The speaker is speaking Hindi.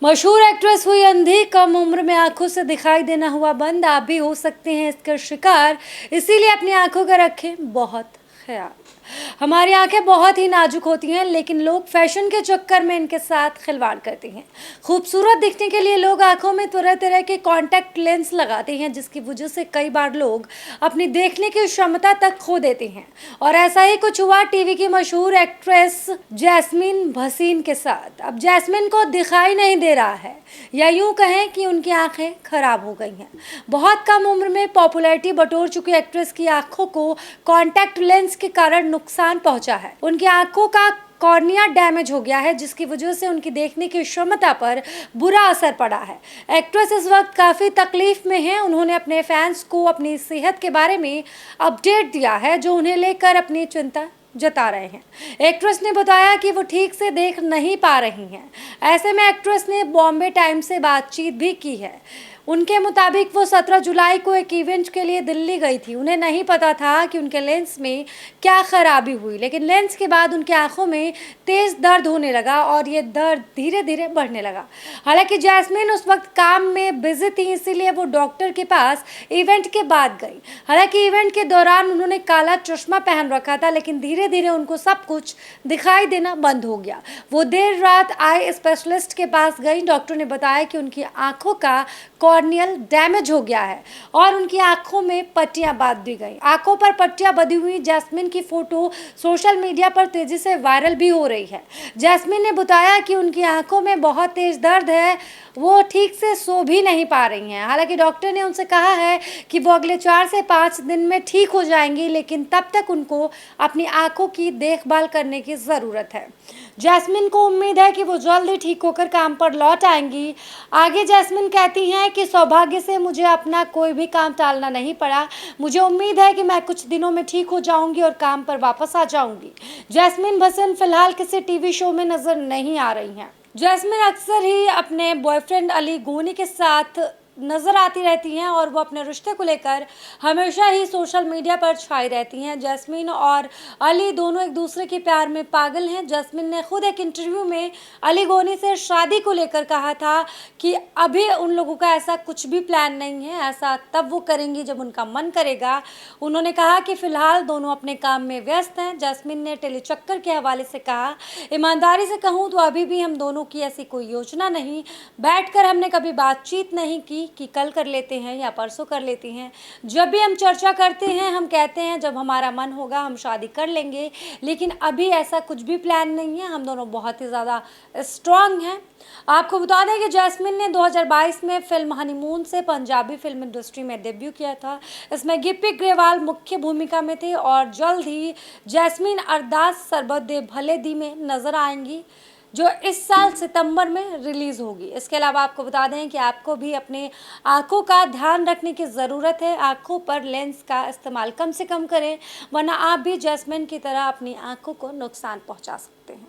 मशहूर एक्ट्रेस हुई अंधी, कम उम्र में आंखों से दिखाई देना हुआ बंद। आप भी हो सकते हैं इसका शिकार, इसीलिए अपनी आंखों का रखें बहुत ख्याल। हमारी आंखें बहुत ही नाजुक होती हैं, लेकिन लोग फैशन के चक्कर में इनके साथ खिलवाड़ करते हैं। खूबसूरत दिखने के लिए लोग आंखों में तरह तरह के कॉन्टैक्ट लेंस लगाते हैं, जिसकी वजह से कई बार लोग अपनी देखने की क्षमता तक खो देते हैं। और ऐसा ही कुछ हुआ टीवी की मशहूर एक्ट्रेस जैस्मीन भसीन के साथ। अब जैस्मीन को दिखाई नहीं दे रहा है, या यूं कहें कि उनकी आंखें खराब हो गई हैं। बहुत कम उम्र में पॉपुलैरिटी बटोर चुकी एक्ट्रेस की आंखों को कॉन्टैक्ट लेंस के कारण नुकसान पहुंचा है। उनकी आंखों का कॉर्निया डैमेज हो गया है, जिसकी वजह से उनकी देखने की क्षमता पर बुरा असर पड़ा है। एक्ट्रेस इस वक्त काफ़ी तकलीफ में है। उन्होंने अपने फैंस को अपनी सेहत के बारे में अपडेट दिया है, जो उन्हें लेकर अपनी चिंता जता रहे हैं। एक्ट्रेस ने बताया कि वो ठीक से देख नहीं पा रही हैं। ऐसे में एक्ट्रेस ने बॉम्बे टाइम्स से बातचीत भी की है। उनके मुताबिक वो 17 जुलाई को एक इवेंट के लिए दिल्ली गई थी। उन्हें नहीं पता था कि उनके लेंस में क्या खराबी हुई, लेकिन लेंस के बाद उनकी आंखों में तेज दर्द होने लगा और ये दर्द धीरे धीरे बढ़ने लगा। हालांकि जैस्मीन उस वक्त काम में बिजी थी, इसीलिए वो डॉक्टर के पास इवेंट के बाद गई। हालांकि इवेंट के दौरान उन्होंने काला चश्मा पहन रखा था, लेकिन धीरे धीरे उनको सब कुछ दिखाई देना बंद हो गया। वो देर रात आई स्पेशलिस्ट के पास गई। डॉक्टर ने बताया कि उनकी आंखों का कॉर्नियल डैमेज हो गया है और उनकी आंखों में पट्टियां बांध दी गई। आंखों पर पट्टियां बंधी हुई जैस्मीन की फोटो सोशल मीडिया पर तेजी से वायरल भी हो रही है। जैस्मीन ने बताया कि उनकी आंखों में बहुत तेज दर्द है, वो ठीक से सो भी नहीं पा रही हैं। हालांकि डॉक्टर ने उनसे कहा है कि वो अगले 4 से 5 दिन में ठीक हो जाएंगी, लेकिन तब तक उनको अपनी आंखों की देखभाल करने की ज़रूरत है। जैस्मीन को उम्मीद है कि वो जल्द ही ठीक होकर काम पर लौट आएंगी। आगे जैस्मीन कहती हैं कि सौभाग्य से मुझे अपना कोई भी काम टालना नहीं पड़ा। मुझे उम्मीद है कि मैं कुछ दिनों में ठीक हो जाऊंगी और काम पर वापस आ जाऊंगी। जैस्मीन भसीन फिलहाल किसी टीवी शो में नजर नहीं आ रही हैं। जैस्मीन अक्सर ही अपने बॉयफ्रेंड अली गोनी के साथ नज़र आती रहती हैं और वो अपने रिश्ते को लेकर हमेशा ही सोशल मीडिया पर छाई रहती हैं। जैस्मीन और अली दोनों एक दूसरे के प्यार में पागल हैं। जैस्मीन ने खुद एक इंटरव्यू में अली गोनी से शादी को लेकर कहा था कि अभी उन लोगों का ऐसा कुछ भी प्लान नहीं है, ऐसा तब वो करेंगी जब उनका मन करेगा। उन्होंने कहा कि फ़िलहाल दोनों अपने काम में व्यस्त हैं। जैस्मीन ने टेलीचक्कर के हवाले से कहा, ईमानदारी से कहूँ तो अभी भी हम दोनों की ऐसी कोई योजना नहीं, बैठकर हमने कभी बातचीत नहीं की कि कल कर लेते हैं या परसों कर लेते हैं। जब भी हम चर्चा करते हैं, हम कहते हैं जब हमारा मन होगा हम शादी कर लेंगे, लेकिन अभी ऐसा कुछ भी प्लान नहीं है। हम दोनों बहुत ही ज़्यादा स्ट्रांग हैं। आपको बता दें कि जैस्मीन ने 2022 में फिल्म हनीमून से पंजाबी फिल्म इंडस्ट्री में डेब्यू किया था। इसमें गिप्पी ग्रेवाल मुख्य भूमिका में थे और जल्द ही जैस्मीन अरदास सरबत दे भले दी में नजर आएंगी, जो इस साल सितंबर में रिलीज़ होगी। इसके अलावा आपको बता दें कि आपको भी अपने आँखों का ध्यान रखने की ज़रूरत है। आँखों पर लेंस का इस्तेमाल कम से कम करें, वरना आप भी जैस्मीन की तरह अपनी आँखों को नुकसान पहुंचा सकते हैं।